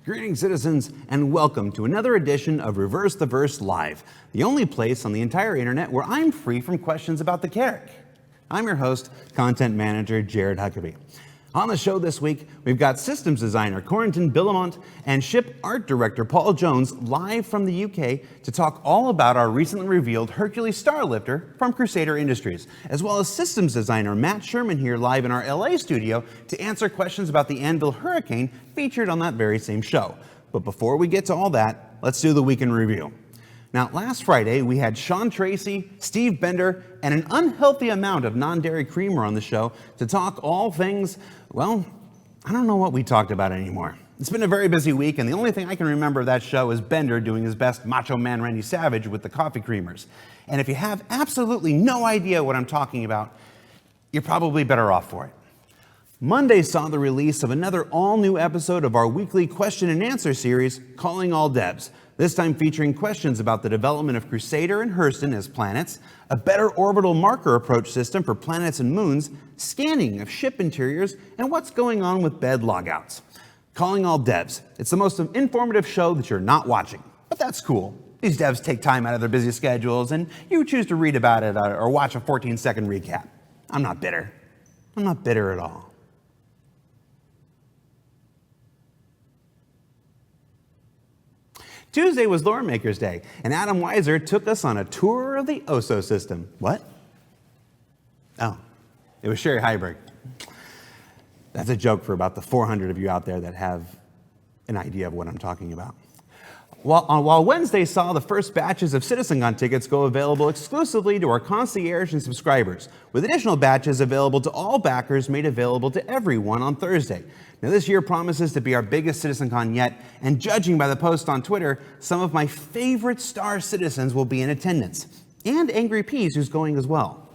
Greetings, citizens, and welcome to another edition of Reverse the Verse Live, the only place on the entire internet where I'm free from questions about the Turk. I'm your host, content manager Jared Huckabee. On the show this week, we've got systems designer Corentin Billemont and ship art director Paul Jones live from the UK to talk all about our recently revealed Hercules Starlifter from Crusader Industries, as well as systems designer Matt Sherman here live in our LA studio to answer questions about the Anvil Hurricane featured on that very same show. But before we get to all that, let's do the week in review. Now, last Friday, we had Sean Tracy, Steve Bender, and an unhealthy amount of non-dairy creamer on the show to talk all things, well, I don't know what we talked about anymore. It's been a very busy week, and the only thing I can remember of that show is Bender doing his best Macho Man Randy Savage with the coffee creamers. And if you have absolutely no idea what I'm talking about, you're probably better off for it. Monday saw the release of another all-new episode of our weekly question and answer series, Calling All Devs. This time featuring questions about the development of Crusader and Hurston as planets, a better orbital marker approach system for planets and moons, scanning of ship interiors, and what's going on with bed logouts. Calling All Devs. It's the most informative show that you're not watching, but that's cool. These devs take time out of their busy schedules, and you choose to read about it or watch a 14-second recap. I'm not bitter. I'm not bitter at all. Tuesday was Lore Makers Day, and Adam Weiser took us on a tour of the OSO system. What? Oh, it was Sherry Heiberg. That's a joke for about the 400 of you out there that have an idea of what I'm talking about. While Wednesday saw the first batches of CitizenCon tickets go available exclusively to our concierge and subscribers, with additional batches available to all backers made available to everyone on Thursday. Now, this year promises to be our biggest CitizenCon yet, and judging by the post on Twitter, some of my favorite star citizens will be in attendance, and Angry Peas, who's going as well.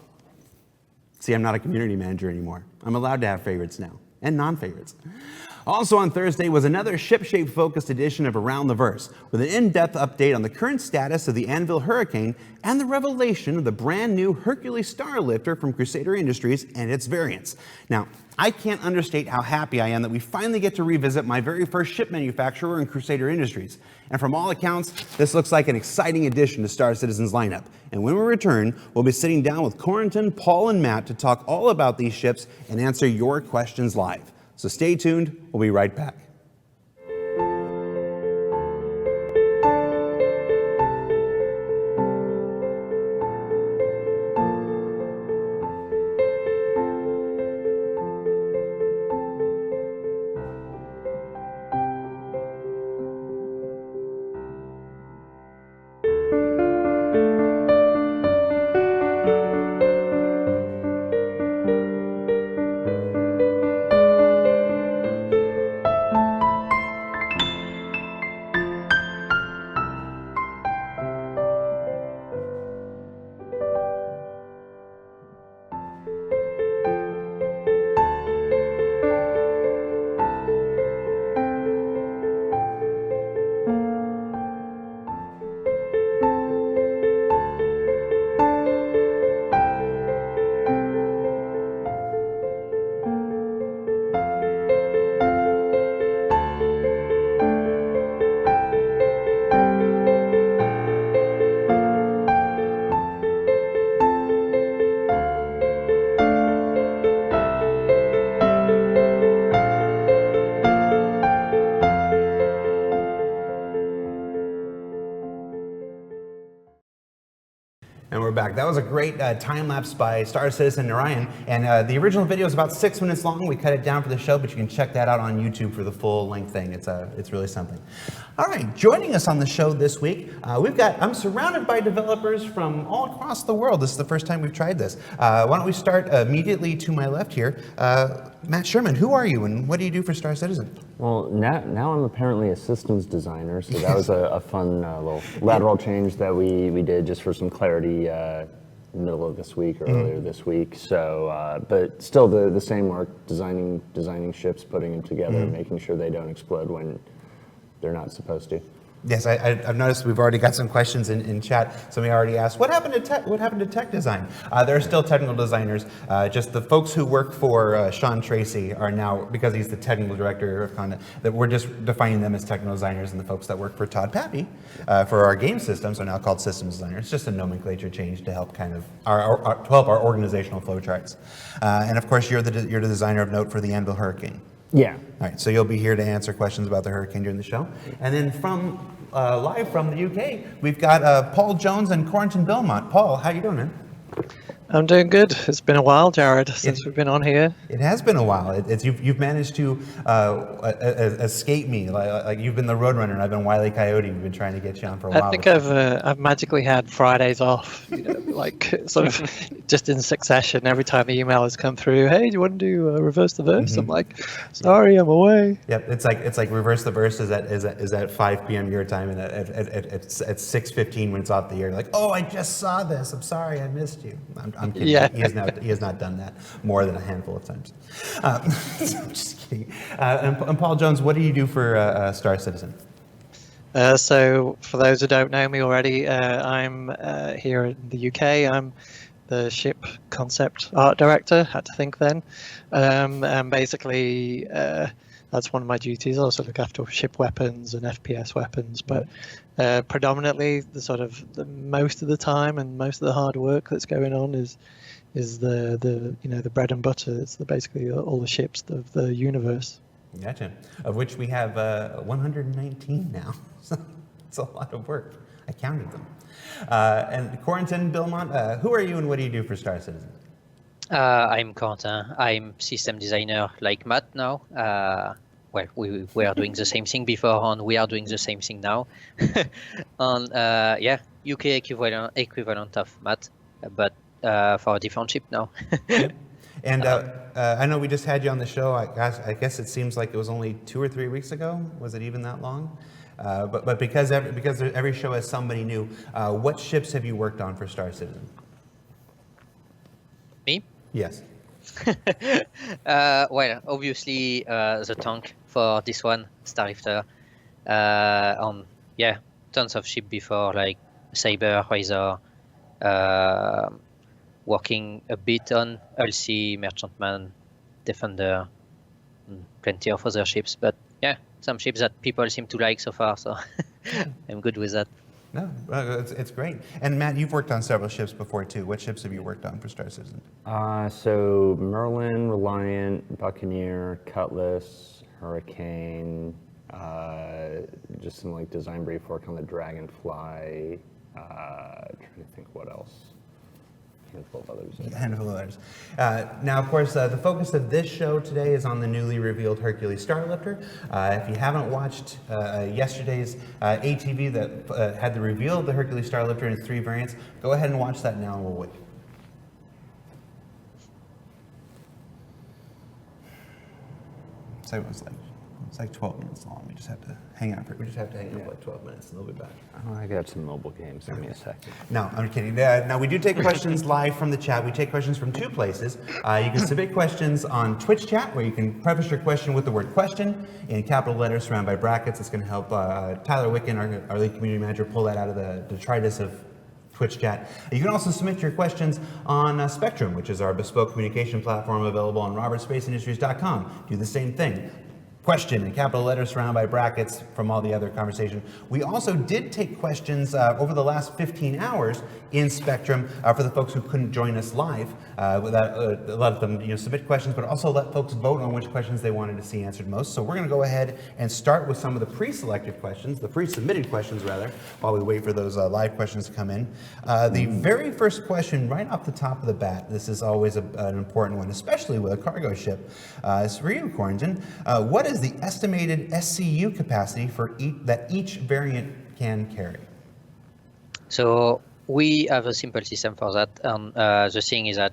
See, I'm not a community manager anymore. I'm allowed to have favorites now, and non-favorites. Also on Thursday was another ship-shape focused edition of Around the Verse, with an in-depth update on the current status of the Anvil Hurricane and the revelation of the brand new Hercules Starlifter from Crusader Industries and its variants. Now, I can't understate how happy I am that we finally get to revisit my very first ship manufacturer in Crusader Industries. And from all accounts, this looks like an exciting addition to Star Citizen's lineup. And when we return, we'll be sitting down with Corentin, Paul, and Matt to talk all about these ships and answer your questions live. So stay tuned, we'll be right back. And we're back. That was a great time-lapse by Star Citizen Narayan. And the original video is about 6 minutes long. We cut it down for the show, but you can check that out on YouTube for the full-length thing. It's really something. All right, joining us on the show this week, I'm surrounded by developers from all across the world. This is the first time we've tried this. Why don't we start immediately to my left here. Matt Sherman, who are you and what do you do for Star Citizen? Well, now I'm apparently a systems designer, so that was a fun little lateral change that we did just for some clarity middle of this week or earlier this week. So, but still the same work, designing ships, putting them together, making sure they don't explode when they're not supposed to. Yes, I've noticed we've already got some questions in chat. Somebody already asked, what happened to tech design? There are still technical designers. Just the folks who work for Sean Tracy are now, because he's the technical director of content, that we're just defining them as technical designers, and the folks that work for Todd Pappy for our game systems are now called systems designers. It's just a nomenclature change to help kind of to help our organizational flowcharts. And of course, you're the designer of note for the Anvil Hurricane. Yeah. All right, so you'll be here to answer questions about the hurricane during the show. And then from live from the UK, we've got Paul Jones and Corentin Billemont. Paul, how you doing, man? I'm doing good. It's been a while, Jared, since we've been on here. It has been a while. You've managed to escape me. Like you've been the Roadrunner, and I've been Wile E. Coyote. We've been trying to get you on for a while. I think I've magically had Fridays off, like sort of just in succession. Every time the email has come through, hey, do you want to do reverse the verse? I'm like, sorry, I'm away. Yep, it's like reverse the verse is at 5 p.m. your time, and at 6:15 when it's off the air. Like, oh, I just saw this. I'm sorry, I missed you. I'm kidding. Yeah. He has not done that more than a handful of times. So I'm just kidding. And Paul Jones, what do you do for Star Citizen? So for those who don't know me already, I'm here in the UK. I'm the ship concept art director. Had to think then, and basically that's one of my duties. I also look after ship weapons and FPS weapons, but predominantly the most of the time and most of the hard work that's going on is the bread and butter. It's basically all the ships of the universe. Gotcha. Of which we have 119 now. So it's a lot of work. I counted them. And Corentin Billemont, who are you and what do you do for Star Citizen? I'm Corentin. I'm system designer like Matt now. Well, we were doing the same thing before, and we are doing the same thing now. And UK equivalent of Matt, but for a different ship now. And I know we just had you on the show. I guess it seems like it was only 2 or 3 weeks ago. Was it even that long? But because every show has somebody new, what ships have you worked on for Star Citizen? Me? Yes. Well, obviously the tank for this one, Starlifter. Tons of ship before, like Saber, Razor, working a bit on Ulysses, Merchantman, Defender, plenty of other ships, but yeah, some ships that people seem to like so far, so I'm good with that. No, it's great. And Matt, you've worked on several ships before too. What ships have you worked on for Star Citizen? So Merlin, Reliant, Buccaneer, Cutlass, Hurricane, just some like design brief work on the Dragonfly. Trying to think what else. Handful of others. Handful of others. Now, of course, the focus of this show today is on the newly revealed Hercules Starlifter. If you haven't watched yesterday's ATV that had the reveal of the Hercules Starlifter in its 3 variants, go ahead and watch that now and we'll wait. So it's like 12 minutes long. We just have to hang out for like 12 minutes and they'll be back. Oh, I got some mobile games. Give me a second. No, I'm kidding. Now, we do take questions live from the chat. We take questions from 2 places. You can submit questions on Twitch chat, where you can preface your question with the word question in capital letters surrounded by brackets. It's going to help Tyler Wicken, our lead community manager, pull that out of the detritus of Twitch chat. You can also submit your questions on Spectrum, which is our bespoke communication platform available on robertspaceindustriescom. Do the same thing. Question in capital letters surrounded by brackets from all the other conversation. We also did take questions over the last 15 hours in Spectrum for the folks who couldn't join us live. A lot of them submit questions, but also let folks vote on which questions they wanted to see answered most. So we're going to go ahead and start with some of the pre-selected questions, the pre-submitted questions rather, while we wait for those live questions to come in. The very first question right off the top of the bat, this is always an important one, especially with a cargo ship, is for you, Corentin. What is the estimated SCU capacity for that each variant can carry? So we have a simple system for that, and the thing is that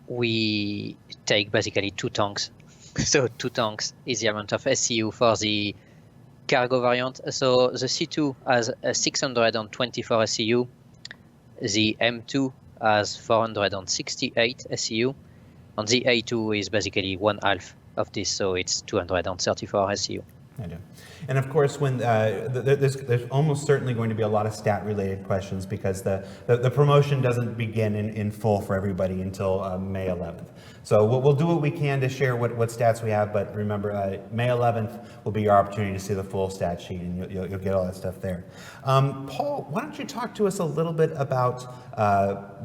we take basically 2 tanks. So 2 tanks is the amount of SCU for the cargo variant. So the C2 has a 624 SCU, the M2 has 468 SCU, and the A2 is basically 1/2 of this, so it's 234 SCU. I do. And of course, when there's almost certainly going to be a lot of stat-related questions because the promotion doesn't begin in full for everybody until May 11th. So we'll do what we can to share what stats we have, but remember, May 11th will be your opportunity to see the full stat sheet, and you'll get all that stuff there. Paul, why don't you talk to us a little bit about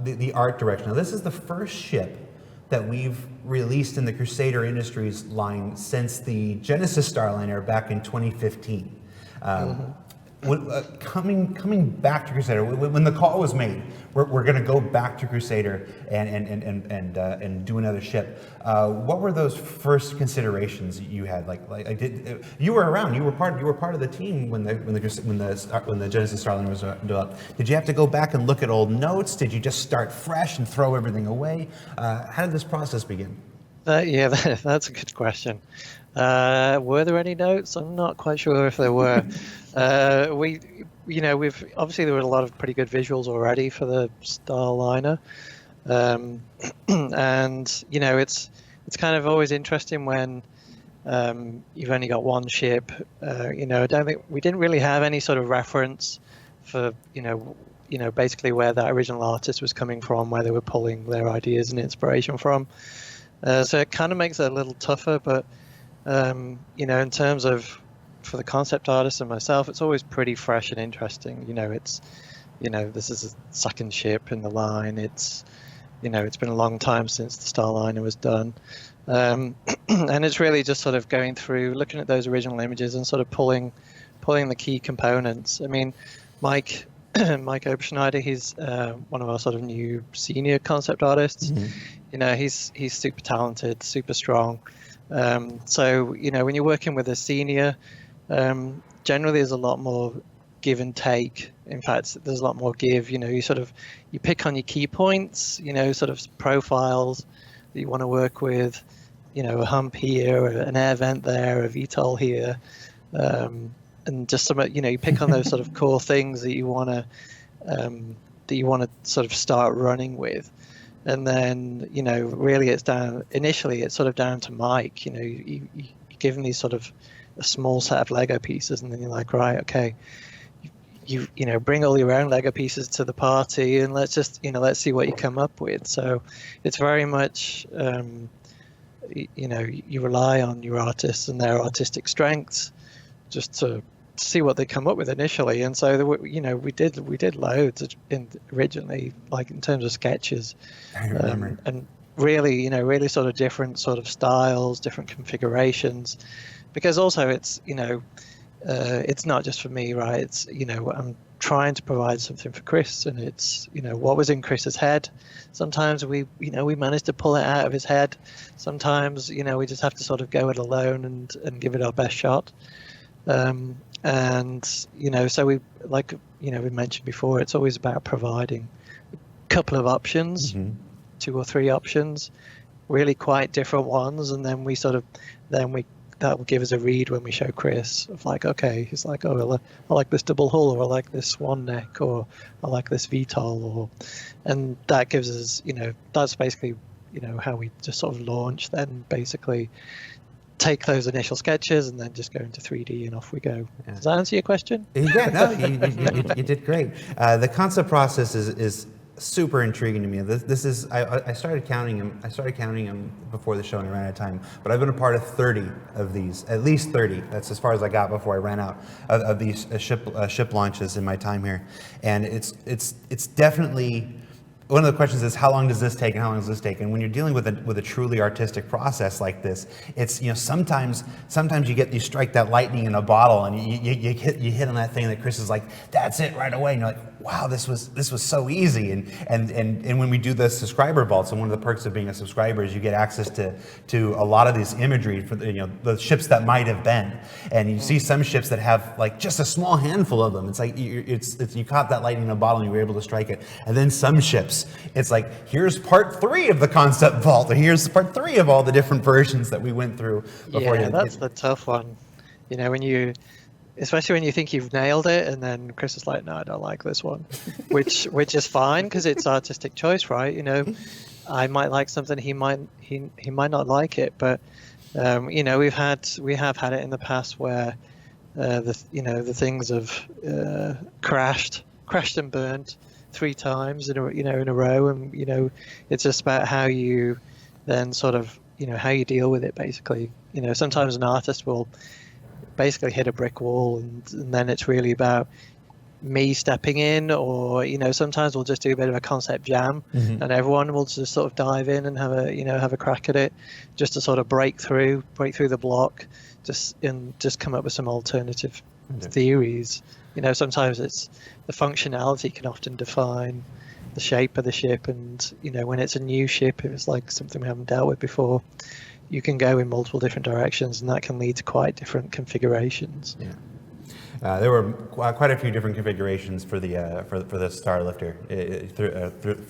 the art direction? Now, this is the first ship that we've released in the Crusader Industries line since the Genesis Starliner back in 2015. Coming back to Crusader, when the call was made, we're going to go back to Crusader and do another ship. What were those first considerations you had? You were around. You were part of the team when the Genesis Starliner was developed. Did you have to go back and look at old notes? Did you just start fresh and throw everything away? How did this process begin? That's a good question. Were there any notes? I'm not quite sure if there were. We've obviously there were a lot of pretty good visuals already for the Starliner, and it's kind of always interesting when you've only got one ship. I don't think we didn't really have any sort of reference for basically where that original artist was coming from, where they were pulling their ideas and inspiration from. So it kind of makes it a little tougher, but in terms of for the concept artist and myself, it's always pretty fresh and interesting. This is a second ship in the line. It's been a long time since the Starliner was done, and it's really just sort of going through, looking at those original images and sort of pulling the key components. I mean, Mike Oberschneider, he's one of our sort of new senior concept artists. Mm-hmm. He's super talented, super strong. So when you're working with a senior, generally there's a lot more give and take. In fact, there's a lot more give. You pick on your key points, sort of profiles that you want to work with. A hump here, an air vent there, a VTOL here, and just some. You pick on those sort of core things that you want to sort of start running with. And then, really it's initially it's sort of down to Mike. You give him these sort of a small set of Lego pieces, and then you're like, right, okay, you bring all your own Lego pieces to the party, and let's let's see what you come up with. So it's very much, you rely on your artists and their artistic strengths just to see what they come up with initially. And so we did loads originally, like in terms of sketches. I remember. And really really sort of different sort of styles, different configurations, because also it's it's not just for me, right? It's I'm trying to provide something for Chris, and it's what was in Chris's head. Sometimes we manage to pull it out of his head. Sometimes we just have to sort of go it alone and give it our best shot. And so we we mentioned before, it's always about providing a couple of options, mm-hmm. 2 or 3 options, really quite different ones, and then that will give us a read when we show Chris of like, okay, he's like, oh, well, I like this double hull, or I like this swan neck, or I like this VTOL, and that gives us that's basically how we just sort of launch, then basically take those initial sketches and then just go into 3D and off we go. Yeah. Does that answer your question? Yeah, no, you did great. The concept process is super intriguing to me. This is I started counting them. I started counting them before the show and I ran out of time. But I've been a part of 30 of these, at least 30. That's as far as I got before I ran out of these ship launches in my time here. And it's definitely. One of the questions is how long does this take and how long does this take? And when you're dealing with a truly artistic process like this, it's sometimes you strike that lightning in a bottle and you hit on that thing that Chris is like, that's it right away, and you're like, wow, this was so easy. And when we do the subscriber vaults, and one of the perks of being a subscriber is you get access to a lot of this imagery for the ships that might have been, and you see some ships that have like just a small handful of them. It's like you caught that lightning in a bottle and you were able to strike it, and then some ships. It's like, here's part 3 of the concept vault, or here's part 3 of all the different versions that we went through before. Yeah, that's the tough one. Especially when you think you've nailed it, and then Chris is like, no, I don't like this one, which is fine because it's artistic choice, right? I might like something, he might not like it, but We have had it in the past where the things have crashed and burned 3 times in a row, and it's just about how you then sort of how you deal with it basically. Sometimes an artist will basically hit a brick wall, and then it's really about me stepping in, or sometimes we'll just do a bit of a concept jam, and everyone will just sort of dive in and have a crack at it, just to sort of break through the block, just come up with some alternative theories. Sometimes it's the functionality can often define the shape of the ship, and when it's a new ship, it's like something we haven't dealt with before. You can go in multiple different directions, and that can lead to quite different configurations. Yeah. There were quite a few different configurations for the Starlifter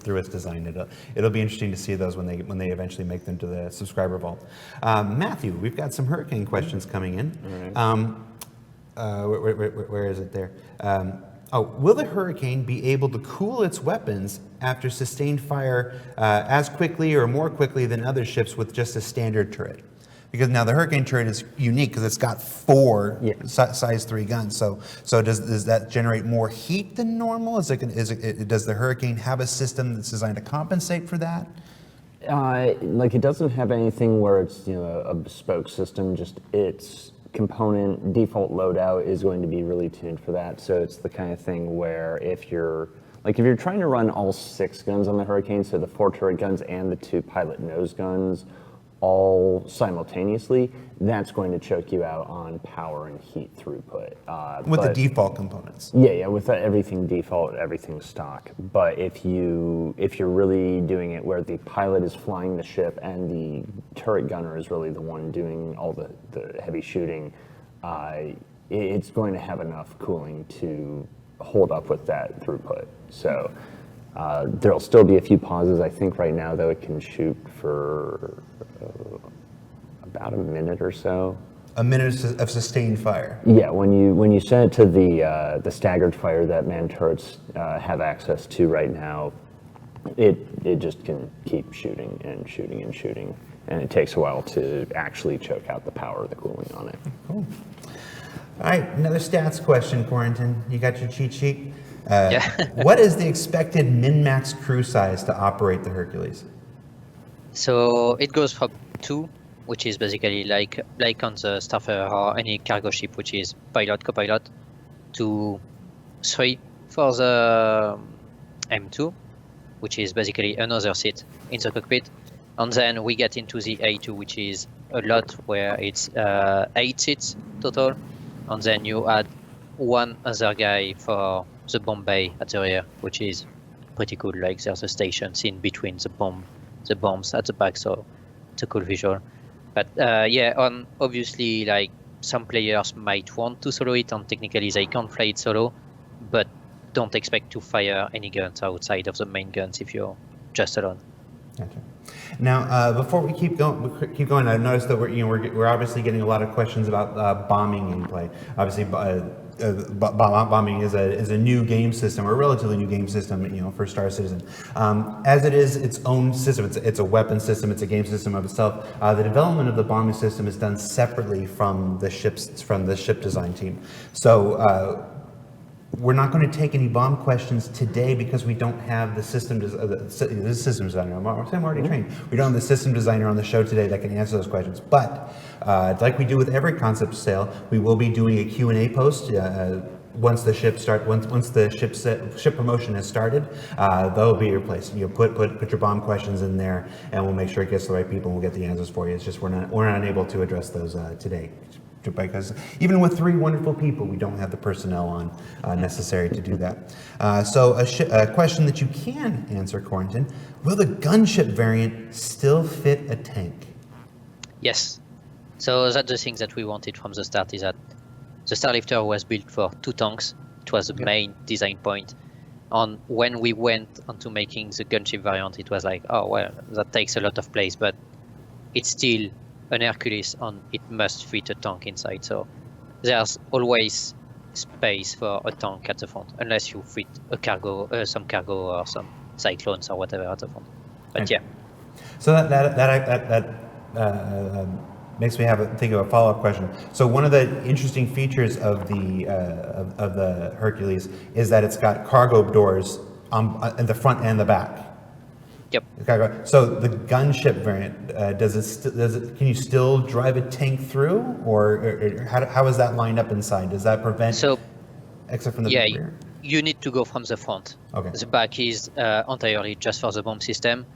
through its design. It'll be interesting to see those when they eventually make them to the subscriber vault. Matthew, we've got some Hurricane questions coming in. Where is it there? Will the Hurricane be able to cool its weapons after sustained fire as quickly or more quickly than other ships with just a standard turret? Because now the Hurricane turret is unique because it's got 4 size 3 guns. So does that generate more heat than normal? Does the Hurricane have a system that's designed to compensate for that? It doesn't have anything where it's a bespoke system. Just its component default loadout is going to be really tuned for that. So it's the kind of thing where if you're trying to run all 6 guns on the Hurricane, so the 4 turret guns and the 2 pilot nose guns, all simultaneously, that's going to choke you out on power and heat throughput. With the default components. Yeah, with everything default, everything stock. But if you're really doing it where the pilot is flying the ship and the turret gunner is really the one doing all the heavy shooting, it's going to have enough cooling to hold up with that throughput. So there'll still be a few pauses. I think right now, though, it can shoot for about a minute or so. A minute of sustained fire. Yeah, when you set it to the staggered fire that manned turrets have access to right now, it just can keep shooting and shooting and shooting, and it takes a while to actually choke out the power of the cooling on it. Cool. All right, another stats question, Corentin. You got your cheat sheet? What is the expected min-max crew size to operate the Hercules? So it goes from 2, which is basically like on the Starfire or any cargo ship, which is pilot, co-pilot, to 3 for the M2, which is basically another seat in the cockpit. And then we get into the A2, which is a lot, where it's 8 seats total. And then you add 1 other guy for the bomb bay at the rear, which is pretty cool. Like there's a stations in between the bombs at the back, so it's a cool visual. But obviously, like some players might want to solo it, and technically they can fly it solo, but don't expect to fire any guns outside of the main guns if you're just alone. Gotcha. Now, before we keep going, I've noticed that we're obviously getting a lot of questions about bombing in play. Obviously, bombing is a new game system, or a relatively new game system, for Star Citizen. As it is its own system, it's a weapon system, it's a game system of itself. The development of the bombing system is done separately from the ship design team. So we're not going to take any bomb questions today because we don't have the system designer. I'm already trained. We don't have the system designer on the show today that can answer those questions. But like we do with every concept sale, we will be doing a Q&A post once the ship promotion has started. That'll be your place. Put your bomb questions in there, and we'll make sure it gets to the right people, and we'll get the answers for you. It's just we're not able to address those today, because even with 3 wonderful people, we don't have the personnel on necessary to do that. So a question that you can answer, Corentin: will the gunship variant still fit a tank? Yes. So that's the thing that we wanted from the start, is that the Starlifter was built for 2 tanks. It was the main design point. And when we went onto making the gunship variant, it was like, oh, well, that takes a lot of place, but it's still an Hercules, and it must fit a tank inside. So there's always space for a tank at the front, unless you fit a cargo, some cargo or some cyclones or whatever at the front. But So that makes me think of a follow-up question. So one of the interesting features of the Hercules is that it's got cargo doors in the front and the back. Yep. So the gunship variant, can you still drive a tank through, or how is that lined up inside? Does that prevent? So, except from the yeah, rear? you need to go from the front. Okay. The back is entirely just for the bomb system.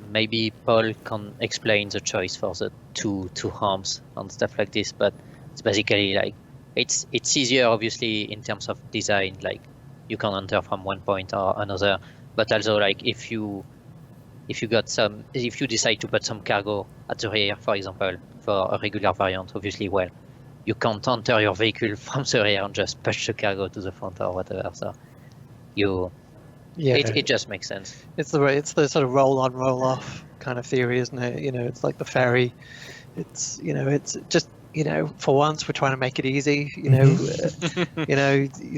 Maybe Paul can explain the choice for the two arms and stuff like this, but it's basically like it's easier, obviously, in terms of design. Like you can enter from one point or another, but also like if you decide to put some cargo at the rear, for example, for a regular variant, obviously, well, you can't enter your vehicle from the rear and just push the cargo to the front or whatever. So it just makes sense. It's the sort of roll on, roll off kind of theory, isn't it? It's like the ferry. It's just for once we're trying to make it easy. You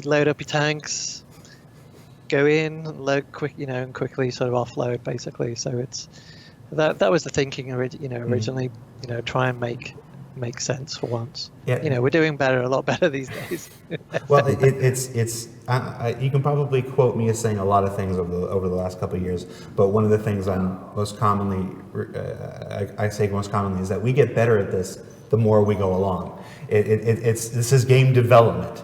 load up your tanks, go in, load quick, and quickly sort of offload, basically. So it's that was the thinking originally. Try and make sense for once. Yeah. We're doing a lot better these days. Well, it's you can probably quote me as saying a lot of things over the last couple of years, but one of the things I say most commonly is that we get better at this the more we go along. This is game development.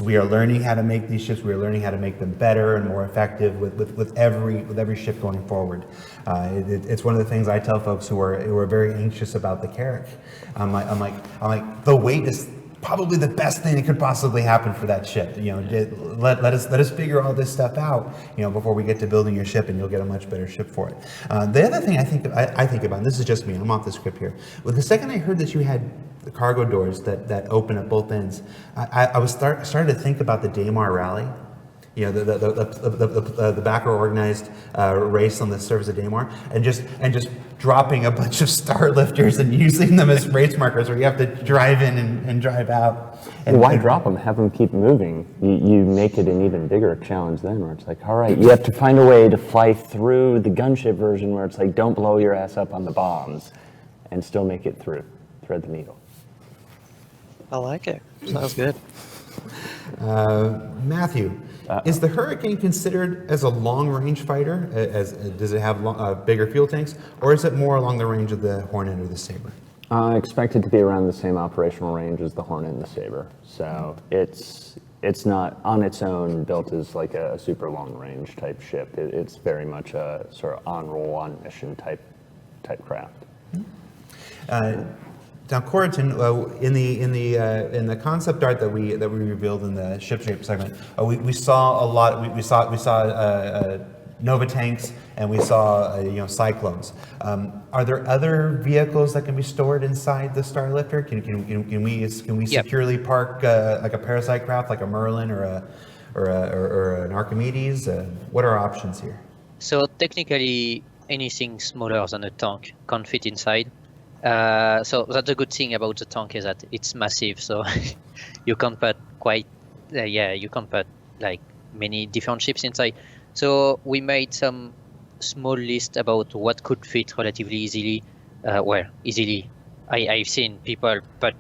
We are learning how to make these ships. We are learning how to make them better and more effective with every ship going forward. It's one of the things I tell folks who are very anxious about the Carrack. I'm like the weight is probably the best thing that could possibly happen for that ship. Let us figure all this stuff out, before we get to building your ship, and you'll get a much better ship for it. The other thing I think about, and this is just me, and I'm off the script here. Well, the second I heard that you had the cargo doors that open at both ends, I started to think about the Dmr Rally. The backer organized race on the surface of Dmr, and just dropping a bunch of Starlifters and using them as race markers, where you have to drive in and drive out. And why drop them? Have them keep moving. You make it an even bigger challenge then, where it's like, all right, you have to find a way to fly through the gunship version, where it's like, don't blow your ass up on the bombs, and still make it through. Thread the needle. I like it. Sounds good. Matthew, is the Hurricane considered as a long-range fighter? Does it have bigger fuel tanks, or is it more along the range of the Hornet or the Sabre? Expected to be around the same operational range as the Hornet and the Sabre. So it's not on its own built as like a super long-range type ship. It's very much a sort of on-roll, on-mission type craft. Now, Corentin, in the concept art that we revealed in the ship shape segment, we saw a lot. We saw Nova tanks, and we saw Cyclones. Are there other vehicles that can be stored inside the Starlifter? Can we securely park like a parasite craft, like a Merlin or an Archimedes? What are our options here? So technically, anything smaller than a tank can fit inside. So that's a good thing about the tank, is that it's massive. So you can put you can put like many different ships inside. So we made some small list about what could fit relatively easily. Easily. I've seen people put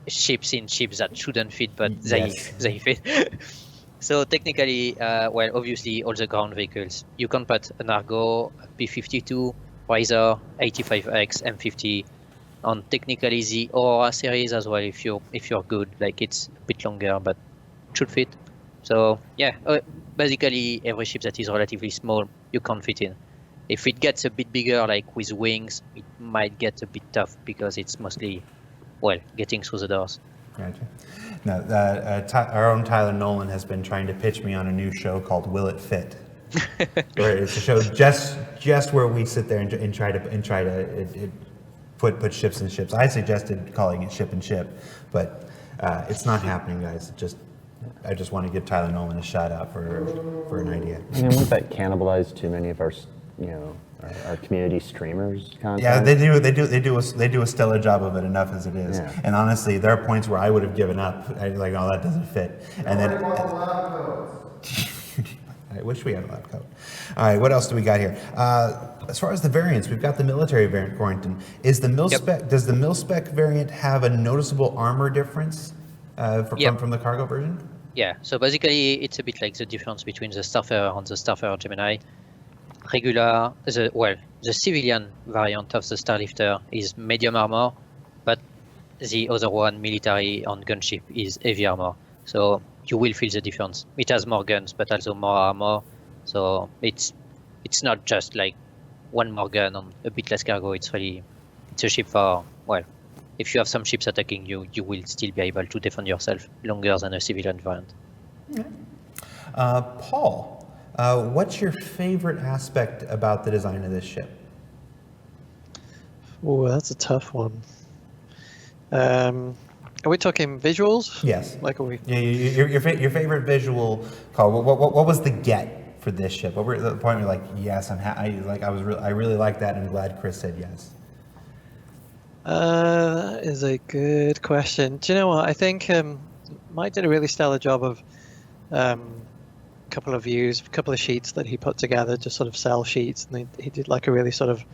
ships in ships that shouldn't fit, but they fit. So technically, obviously all the ground vehicles. You can put an Argo, P-52, Razor, 85X, M50, and technically the Aurora series as well. If you're good, like it's a bit longer, but it should fit. So yeah, basically every ship that is relatively small, you can fit in. If it gets a bit bigger, like with wings, it might get a bit tough because it's mostly, getting through the doors. Gotcha. Now, our own Tyler Nolan has been trying to pitch me on a new show called Will It Fit? Where it's a show just where we sit there and try to put ships in ships. I suggested calling it Ship and Ship, but it's not happening, guys. I just want to give Tyler Nolan a shout out for an idea. Won't that cannibalize too many of our community streamers content? Yeah, they do a stellar job of it enough as it is. Yeah. And honestly, there are points where I would have given up. Like, oh, that doesn't fit. And then I wish we had a lab coat. All right, what else do we got here? As far as the variants, we've got the military variant, Corentin. Is the mil-spec, does the mil-spec variant have a noticeable armor difference from the cargo version? Yeah, so basically it's a bit like the difference between the Starfarer and the Starfarer Gemini. The civilian variant of the Starlifter is medium armor, but the other one, military on gunship, is heavy armor. So you will feel the difference. It has more guns, but also more armor. So it's not just like one more gun on a bit less cargo. It's a ship for, well, if you have some ships attacking you, you will still be able to defend yourself longer than a civilian variant. Paul, what's your favorite aspect about the design of this ship? Oh, that's a tough one. Are we talking visuals? Yes. Like, are we? Yeah, your favorite visual, Carl. What was the get for this ship? What were the point where you're like, yes, I really like that, and I'm glad Chris said yes. That is a good question. Do you know what? I think Mike did a really stellar job of a couple of views, a couple of sheets that he put together, just sort of cell sheets, and he did like a really sort of,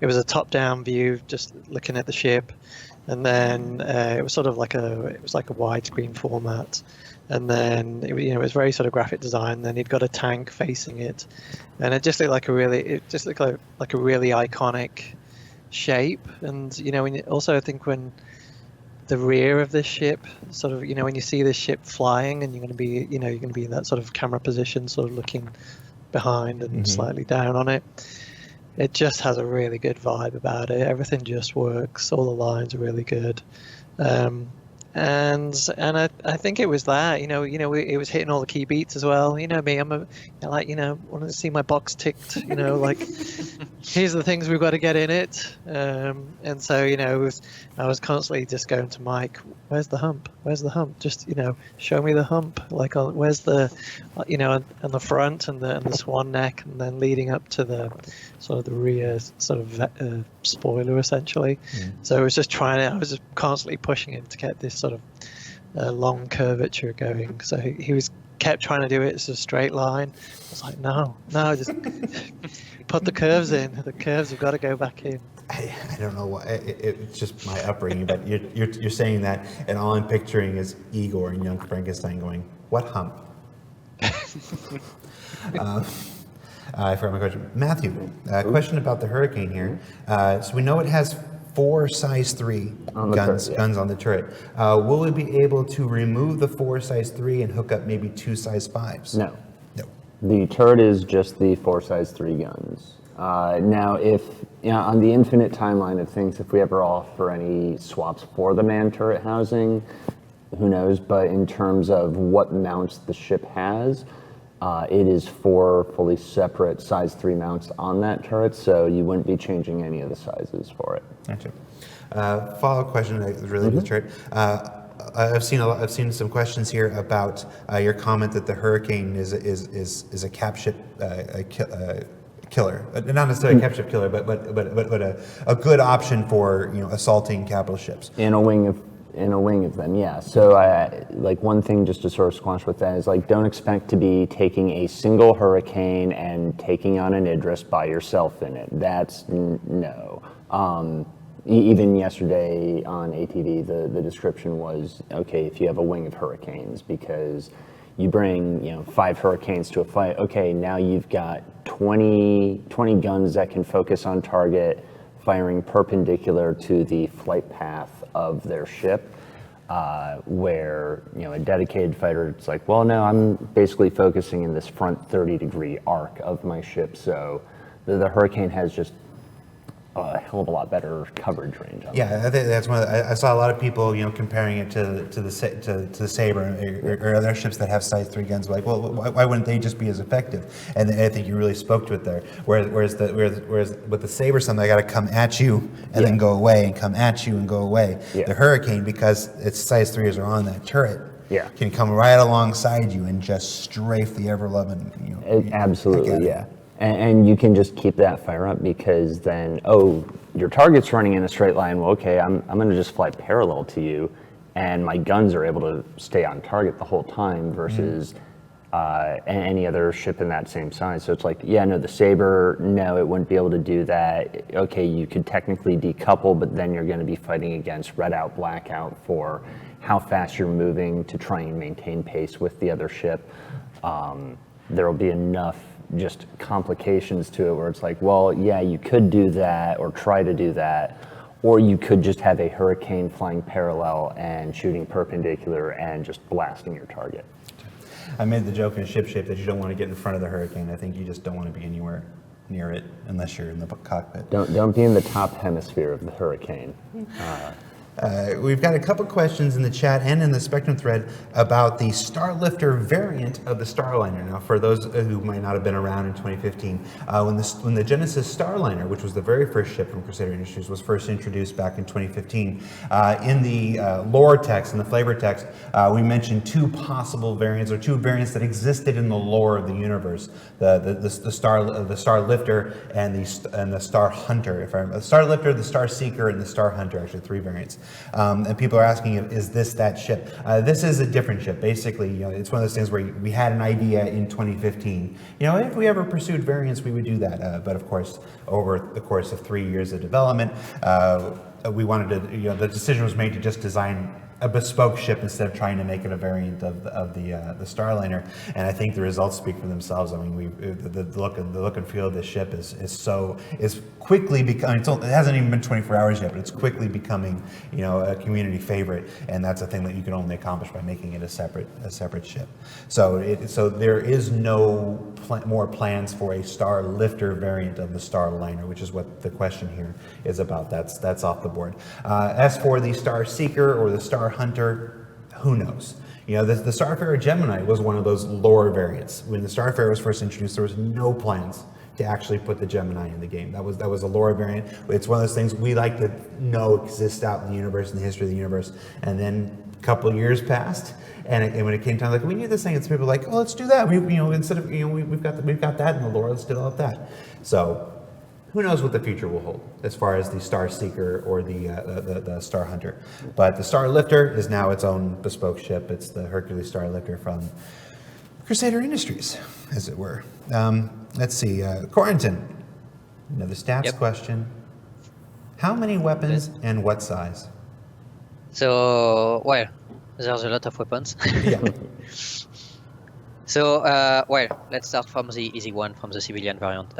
it was a top-down view, just looking at the ship, and then it was sort of like a widescreen format, and then it was very sort of graphic design. Then he'd got a tank facing it, and it just looked like a really iconic shape. And also I think when the rear of this ship, sort of, when you see this ship flying, and you're going to be in that sort of camera position, sort of looking behind and slightly down on it. It just has a really good vibe about it. Everything just works. All the lines are really good. And I think it was that, it was hitting all the key beats as well. You know me, wanted to see my box ticked, like, here's the things we've got to get in it. And so, I was constantly just going to Mike, where's the hump? Where's the hump? Just, show me the hump. Like, where's the, on the front and the swan neck, and then leading up to the sort of the rear sort of spoiler, essentially. So I was just I was just constantly pushing him to get this sort of long curvature going. So he kept trying to do it as a straight line. I was like, no, just put the curves in. The curves have got to go back in. I don't know why. It's just my upbringing, but you're saying that, and all I'm picturing is Igor and young Frankenstein going, "What hump?" I forgot my question. Matthew, question about the Hurricane here. So we know it has 4 size 3 guns on the turret. Will we be able to remove the 4 size 3 and hook up maybe 2 size 5s? No. The turret is just the 4 size 3 guns. Now, if on the infinite timeline of things, if we ever offer any swaps for the man turret housing, who knows? But in terms of what mounts the ship has, it is 4 fully separate size 3 mounts on that turret, so you wouldn't be changing any of the sizes for it. Gotcha. Follow-up question related to the turret. I've seen some questions here about your comment that the Hurricane is a cap ship killer, not necessarily a cap ship killer, but a good option for assaulting capital ships. In a wing of them, yeah. So like one thing just to sort of squash with that is, like, don't expect to be taking a single Hurricane and taking on an Idris by yourself in it. That's no. Even yesterday on ATV, the description was, okay, if you have a wing of Hurricanes, because you bring 5 Hurricanes to a fight, okay, now you've got 20 guns that can focus on target, firing perpendicular to the flight path of their ship, where a dedicated fighter, it's like, well, no, I'm basically focusing in this front 30-degree arc of my ship, so the Hurricane has just a hell of a lot better coverage range. Yeah, I think that's one. I saw a lot of people, comparing it to the Sabre or other ships that have size 3 guns. Like, well, why wouldn't they just be as effective? And I think you really spoke to it there. Whereas with the Sabre, something, they got to come at you and then go away, and come at you and go away. Yeah. The Hurricane, because its size 3s are on that turret, can come right alongside you and just strafe the ever-loving. Absolutely, yeah. And you can just keep that fire up, because then, your target's running in a straight line. Well, okay, I'm going to just fly parallel to you, and my guns are able to stay on target the whole time, versus and any other ship in that same size. So it's like, yeah, no, the Saber, no, it wouldn't be able to do that. Okay, you could technically decouple, but then you're going to be fighting against red out, blackout for how fast you're moving to try and maintain pace with the other ship. There will be enough just complications to it where it's like, well, yeah, you could do that or try to do that, or you could just have a Hurricane flying parallel and shooting perpendicular and just blasting your target. I made the joke in ship shape that you don't want to get in front of the Hurricane. I think you just don't want to be anywhere near it unless you're in the cockpit. Don't be in the top hemisphere of the Hurricane. We've got a couple questions in the chat and in the Spectrum thread about the Starlifter variant of the Starliner. Now, for those who might not have been around in 2015, when the Genesis Starliner, which was the very first ship from Crusader Industries, was first introduced back in 2015, in the lore text, in the flavor text, we mentioned two possible variants, or two variants that existed in the lore of the universe: the Starlifter and the Star Hunter. If I remember, the Starlifter, the Star Seeker, and the Star Hunter. Actually, three variants. And people are asking, is this that ship? This is a different ship. Basically, it's one of those things where we had an idea in 2015. If we ever pursued variants, we would do that. But of course, over the course of 3 years of development, we wanted to. The decision was made to just design a bespoke ship instead of trying to make it a variant of the Starliner, and I think the results speak for themselves. I mean, the look and feel of this ship is quickly becoming. It hasn't even been 24 hours yet, but it's quickly becoming a community favorite, and that's a thing that you can only accomplish by making it a separate ship. So there is no more plans for a Starlifter variant of the Starliner, which is what the question here is about. That's off the board. As for the Star Seeker or the Star Hunter, who knows? The Starfarer Gemini was one of those lore variants. When the Starfarer was first introduced, there was no plans to actually put the Gemini in the game. That was a lore variant. It's one of those things we like to know exists out in the universe, in the history of the universe. And then a couple of years passed, and when it came time, we need this thing, and people were like, oh, let's do that. Instead of we've got that in the lore, let's develop that. So who knows what the future will hold as far as the Star Seeker or the Star Hunter. But the Starlifter is now its own bespoke ship. It's the Hercules Starlifter from Crusader Industries, as it were. Let's see, Corentin, another stats question. How many weapons and what size? So, there's a lot of weapons. Yeah. So, let's start from the easy one, from the civilian variant.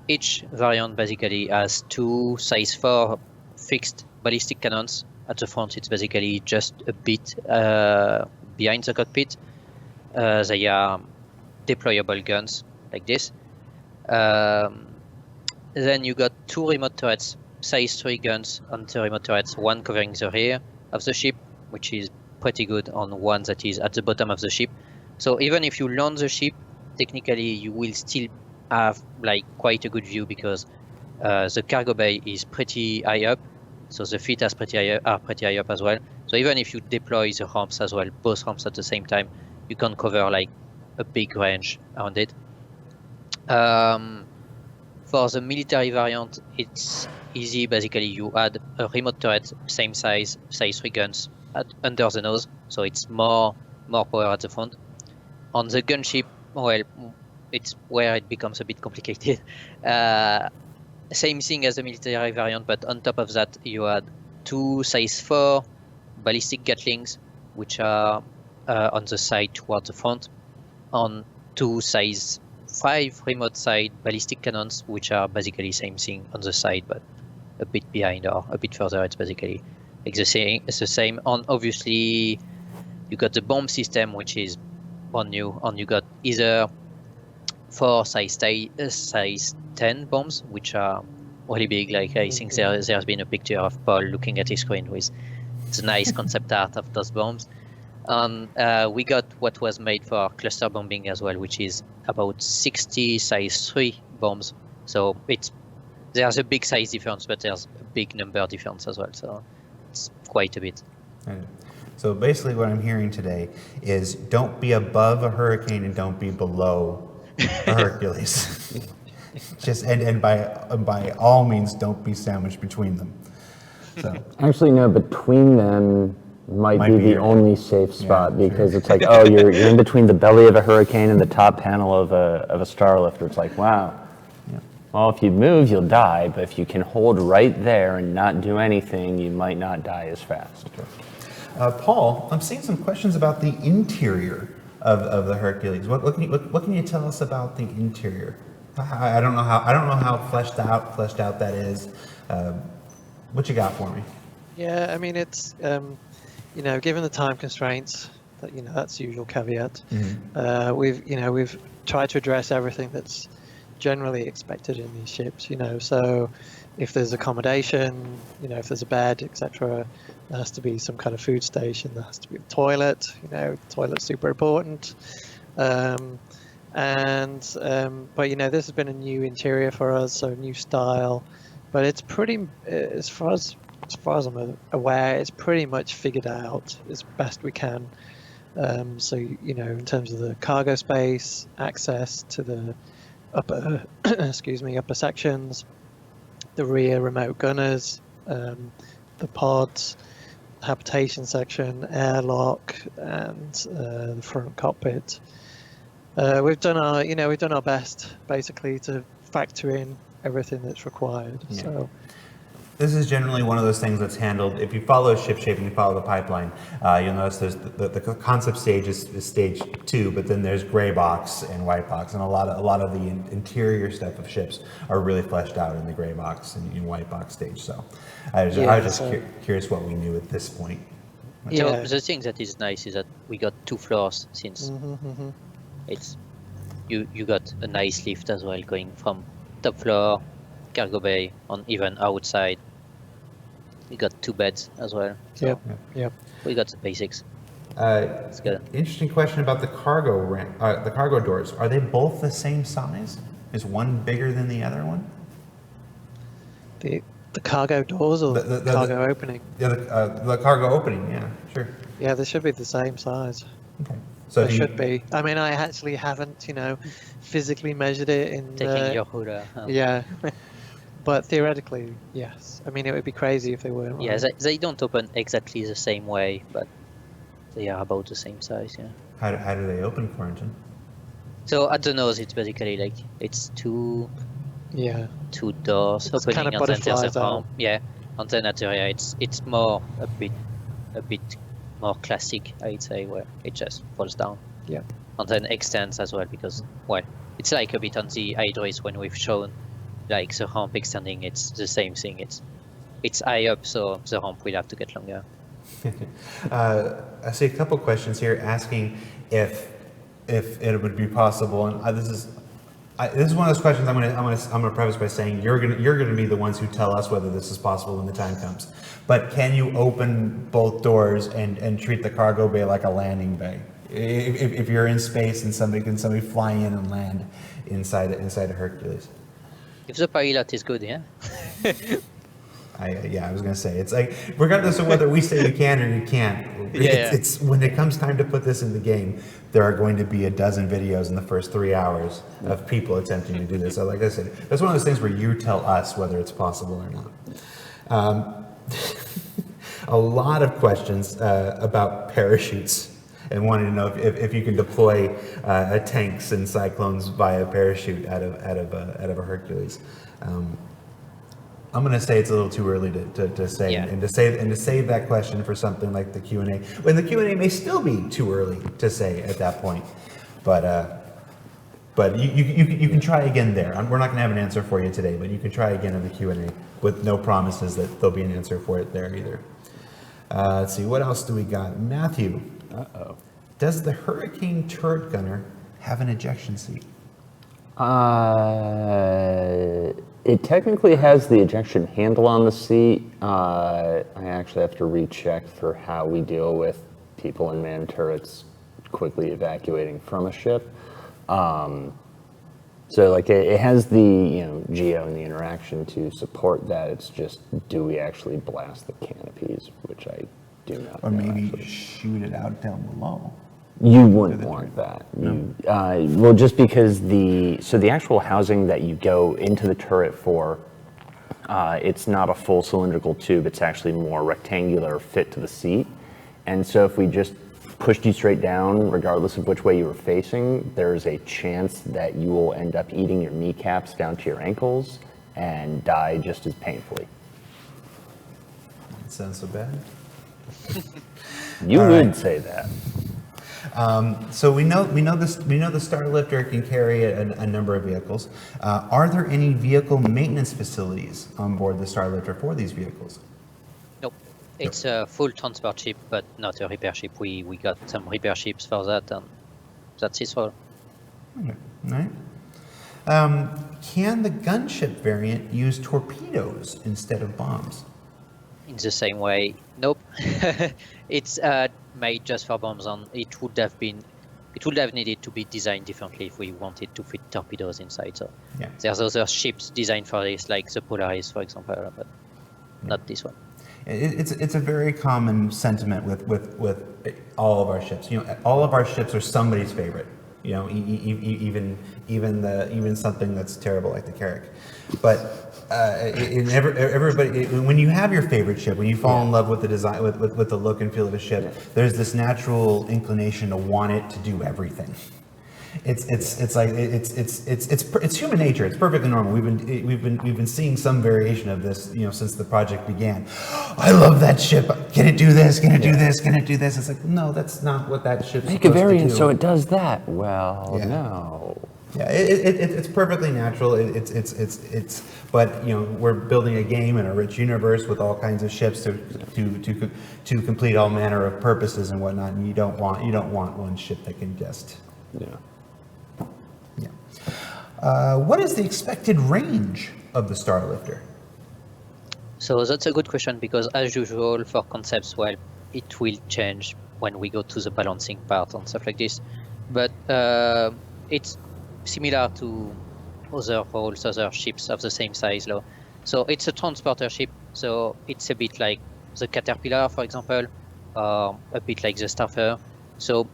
Each variant basically has two size 4 fixed ballistic cannons. At the front, it's basically just a bit behind the cockpit. They are deployable guns like this. Then you got two remote turrets, size 3 guns on the remote turrets, one covering the rear of the ship, which is pretty good, on one that is at the bottom of the ship. So even if you land the ship, technically you will still have quite a good view, because the cargo bay is pretty high up, so the feet are pretty high up as well. So even if you deploy the ramps as well, both ramps at the same time, you can cover a big range around it. For the military variant, it's easy. Basically, you add a remote turret, same size 3 guns under the nose, so it's more power at the front. On the gunship, it's where it becomes a bit complicated. Same thing as the military variant, but on top of that, you add two size 4 ballistic Gatlings, which are on the side towards the front, on two size 5 remote side ballistic cannons, which are basically same thing on the side, but a bit behind or a bit further. It's basically the same. And obviously, you got the bomb system, which is brand new, and you got either 4 size 10 bombs, which are really big. I think there's been a picture of Paul looking at his screen with the nice concept art of those bombs. And we got what was made for cluster bombing as well, which is about 60 size 3 bombs. So there's a big size difference, but there's a big number difference as well. So it's quite a bit. Right. So basically what I'm hearing today is don't be above a Hurricane and don't be below a Hercules. And by all means, don't be sandwiched between them. So Actually, no, between them, might be the only safe spot because it's like, oh, you're in between the belly of a hurricane and the top panel of a Starlifter. It's like, wow. Well, if you move, you'll die, but if you can hold right there and not do anything, you might not die as fast. Paul, I'm seeing some questions about the interior of the Hercules. What can you tell us about the interior? I don't know how fleshed out that is. What you got for me? Yeah, I mean it's given the time constraints, that's the usual caveat. We've tried to address everything that's generally expected in these ships. So if there's accommodation, if there's a bed, etc., there has to be some kind of food station. There has to be a toilet. Toilet's super important. But this has been a new interior for us, so a new style. But it's pretty, as far as I'm aware, it's pretty much figured out as best we can. So in terms of the cargo space, access to the upper upper sections, the rear remote gunners, the pods, habitation section, airlock, and the front cockpit. We've done our best basically to factor in everything that's required. Yeah. So this is generally one of those things that's handled. If you follow ship shape and you follow the pipeline, you'll notice there's the concept stage is stage 2, but then there's gray box and white box, and a lot of the interior stuff of ships are really fleshed out in the gray box and white box stage. So I was just curious what we knew at this point. So the thing that is nice is that we got 2 floors since it's you got a nice lift as well going from top floor, cargo bay, on even outside. We got 2 beds as well. So Yep. we got the basics. It's good. Interesting question about the cargo doors. Are they both the same size? Is one bigger than the other one? The cargo doors or the cargo opening? Yeah, the cargo opening. Yeah, sure. Yeah, they should be the same size. Okay. So They should be. I mean, I actually haven't, physically measured it in. Taking your ruler. Yeah. But theoretically, yes. I mean, it would be crazy if they weren't. Yeah, they don't open exactly the same way, but they are about the same size. Yeah. How do they open, Corentin? So at the nose, it's basically like it's two doors It's opening, kind of and then there's butterflies a out. ramp. Yeah, and then at the rear, it's more a bit more classic, I'd say, where it just falls down. Yeah. And then extends as well because it's like a bit on the Hydris when we've shown like the ramp extending. It's the same thing. It's high up, so the ramp will have to get longer. I see a couple questions here asking if it would be possible, and this is one of those questions I'm gonna preface by saying you're gonna be the ones who tell us whether this is possible when the time comes. But can you open both doors and treat the cargo bay like a landing bay? If you're in space and somebody fly in and land inside a Hercules? If the pilot is good, yeah. I was gonna say, it's like, regardless of whether we say you can or you can't, it's when it comes time to put this in the game, there are going to be a dozen videos in the first 3 hours of people attempting to do this. So like I said, that's one of those things where you tell us whether it's possible or not. A lot of questions about parachutes and wanting to know if you can deploy tanks and cyclones via parachute out of a Hercules. I'm going to say it's a little too early to say, and to save that question for something like the Q&A. When the Q&A may still be too early to say at that point, but you can try again there. We're not going to have an answer for you today, but you can try again in the Q&A with no promises that there'll be an answer for it there either. Let's see, what else do we got? Matthew. Does the Hurricane turret gunner have an ejection seat? It technically has the ejection handle on the seat. I actually have to recheck for how we deal with people in manned turrets quickly evacuating from a ship. So like it has the geo and the interaction to support that. It's just, do we actually blast the canopies, which I do not. Or know, maybe actually. shoot it out down below. You wouldn't want that. Well, just because the actual housing that you go into the turret for, it's not a full cylindrical tube. It's actually more rectangular fit to the seat, And so if we just pushed you straight down, regardless of which way you were facing, there's a chance that you will end up eating your kneecaps down to your ankles and die just as painfully. That sounds so bad. You would say that. So we know the Starlifter can carry a number of vehicles. Are there any vehicle maintenance facilities on board the Starlifter for these vehicles? Nope. It's a full transport ship, but not a repair ship. We got some repair ships for that, and that's it for. Okay. All right. Can the gunship variant use torpedoes instead of bombs? In the same way, nope. It's made just for bombs, and it would have needed to be designed differently if we wanted to fit torpedoes inside. So Yeah. there's other ships designed for this, like the Polaris, for example, but not this one. It's a very common sentiment with all of our ships. You know, all of our ships are somebody's favorite. You know, even something that's terrible like the Carrack. But everybody, when you have your favorite ship, when you fall in love with the design, with the look and feel of a ship, there's this natural inclination to want it to do everything. It's human nature. It's perfectly normal. We've been seeing some variation of this, you know, since the project began. I love that ship. Can it do this? Can it do this? Can it do this? It's like, no, that's not what that ship's Make a supposed variant to do. so it does that. Well, Yeah. no. Yeah, it's perfectly natural. But you know, we're building a game in a rich universe with all kinds of ships to complete all manner of purposes and whatnot. And you don't want one ship that can just. Yeah. Yeah. What is the expected range of the Starlifter? So that's a good question, because as usual for concepts, well, it will change when we go to the balancing part and stuff like this. But it's similar to other hulls, other ships of the same size. So it's a transporter ship, so it's a bit like the Caterpillar, for example, or a bit like the Starfire. So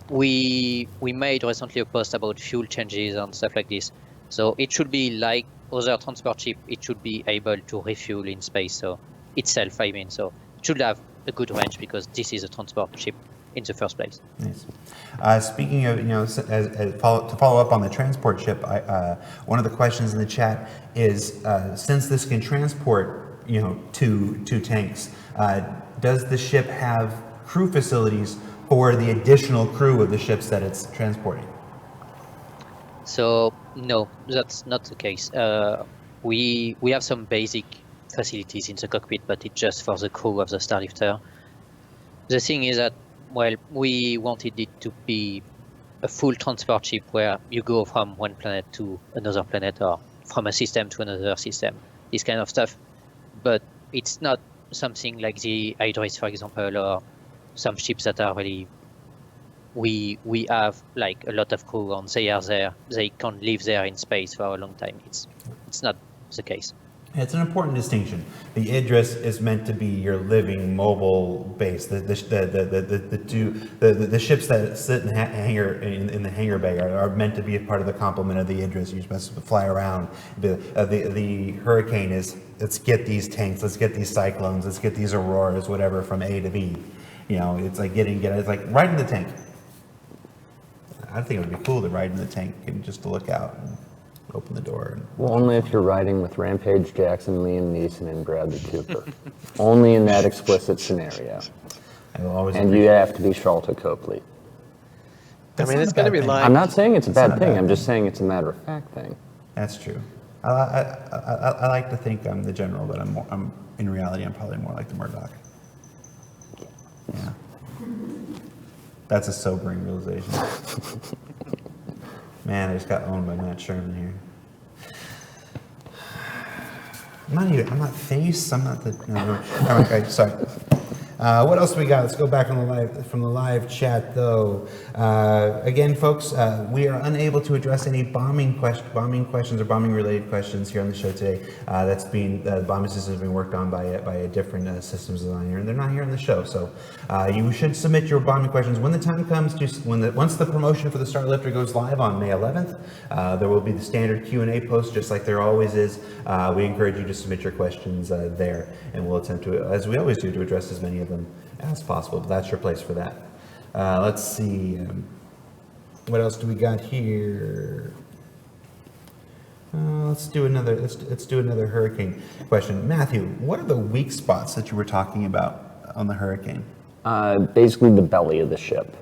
we made recently a post about fuel changes and stuff like this. So it should be like other transport ship. It should be able to refuel in space. So itself, I mean, so it should have a good range because this is a transport ship in the first place. Nice. Speaking of, you know, to follow up on the transport ship, one of the questions in the chat is, since this can transport, you know, two tanks, does the ship have crew facilities for the additional crew of the ships that it's transporting? So no, that's not the case. We have some basic facilities in the cockpit, but it's just for the crew of the Starlifter. The thing is that, well, we wanted it to be a full transport ship where you go from one planet to another planet or from a system to another system, this kind of stuff. But it's not something like the Idris, for example, or some ships that are really, we have like a lot of crew and they are there, they can live there in space for a long time. It's not the case. It's an important distinction. The Idris is meant to be your living mobile base. The ships that sit in the hangar bay are meant to be a part of the complement of the Idris. You're supposed to fly around. The Hurricane is, let's get these tanks, let's get these Cyclones, let's get these Auroras, whatever, from A to B. You know, it's like it's like ride in the tank. I think it would be cool to ride in the tank and just to look out and open the door. Well, only if you're riding with Rampage Jackson, Liam Neeson, and Bradley Cooper. Only in that explicit scenario. I will always And you have to be Sharlto Copley. I mean, it's going to be like. I'm not saying it's a not bad a thing. bad I'm just saying it's a matter of fact thing. That's true. I like to think I'm the general, but I'm in reality I'm probably more like the Murdoch. Yeah. That's a sobering realization. Man, I just got owned by Matt Sherman here. I'm not face. I'm not the. No. Okay, sorry. What else we got? Let's go back from the live chat, though. Again, folks, we are unable to address any bombing questions or bombing-related questions here on the show today. The bombing system has been worked on by a different systems designer, and they're not here on the show. So you should submit your bombing questions when the time comes. Once the promotion for the Starlifter goes live on May 11th, there will be the standard Q&A post, just like there always is. We encourage you to submit your questions there, and we'll attempt to, as we always do, to address as many of them as possible. But that's your place for that. Let's see. What else do we got here? Let's do another hurricane question. Matthew, what are the weak spots that you were talking about on the hurricane? Basically the belly of the ship.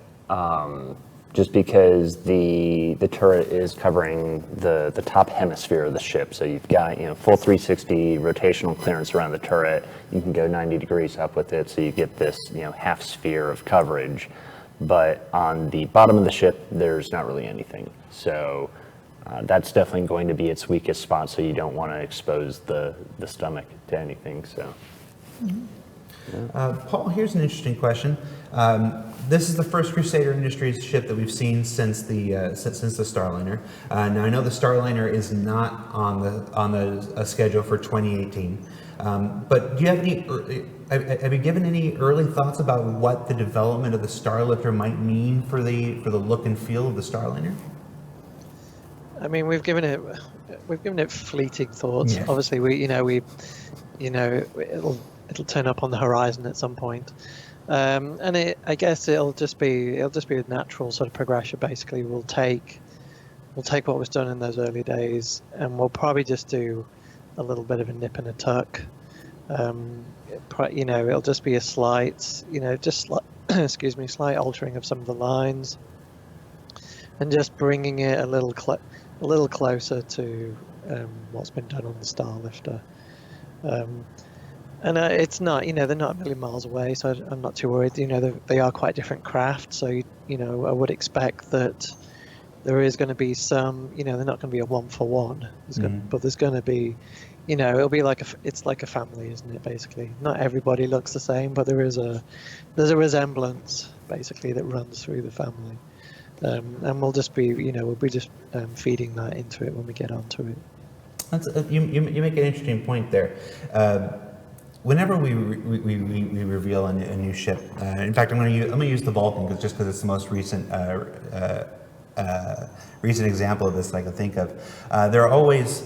Just because the turret is covering the top hemisphere of the ship, so you've got full 360 rotational clearance around the turret. You can go 90 degrees up with it, so you get this half sphere of coverage. But on the bottom of the ship, there's not really anything. So that's definitely going to be its weakest spot. So you don't want to expose the stomach to anything. So. Paul, here's an interesting question. This is the first Crusader Industries ship that we've seen since the Starliner. Now I know the Starliner is not on the schedule for 2018. But do you have have you given any early thoughts about what the development of the Starlifter might mean for the look and feel of the Starliner? I mean, we've given it fleeting thoughts. Yeah. Obviously, it'll turn up on the horizon at some point, and I guess it'll just be a natural sort of progression. Basically, we'll take what was done in those early days, and we'll probably just do a little bit of a nip and a tuck. It'll just be a slight, slight altering of some of the lines, and just bringing it a little closer to what's been done on the Starlifter. And it's not, they're not a million miles away, so I'm not too worried. They are quite different craft, so I would expect that there is going to be some, they're not going to be a 1-for-1, but there's going to be, it'll be it's like a family, isn't it? Basically, not everybody looks the same, but there's a resemblance basically that runs through the family, and we'll just be, feeding that into it when we get onto it. That's you make an interesting point there. Whenever we reveal a new ship, in fact, I'm going to use the Vulcan because it's the most recent example of this that I can think of. There are always.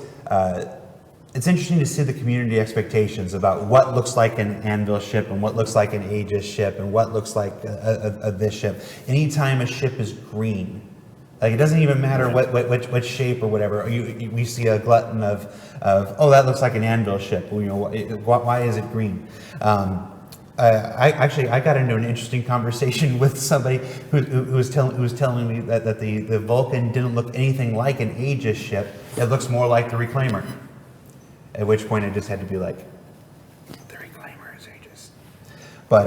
It's interesting to see the community expectations about what looks like an Anvil ship and what looks like an Aegis ship and what looks like this ship. Anytime a ship is green, like it doesn't even matter what shape or whatever. We see a glutton of that looks like an Anvil ship. Why is it green? I got into an interesting conversation with somebody who was telling me that the Vulcan didn't look anything like an Aegis ship. It looks more like the Reclaimer. At which point I just had to be like, the Reclaimer is Aegis. But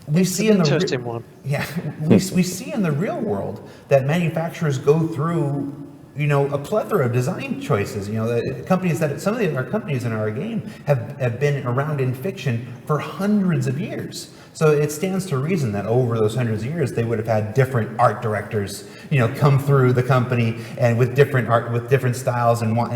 we see in the interesting one. Yeah, we see in the real world that manufacturers go through, a plethora of design choices. Some of our companies in our game have been around in fiction for hundreds of years. So it stands to reason that over those hundreds of years, they would have had different art directors, come through the company and with different art, with different styles, and want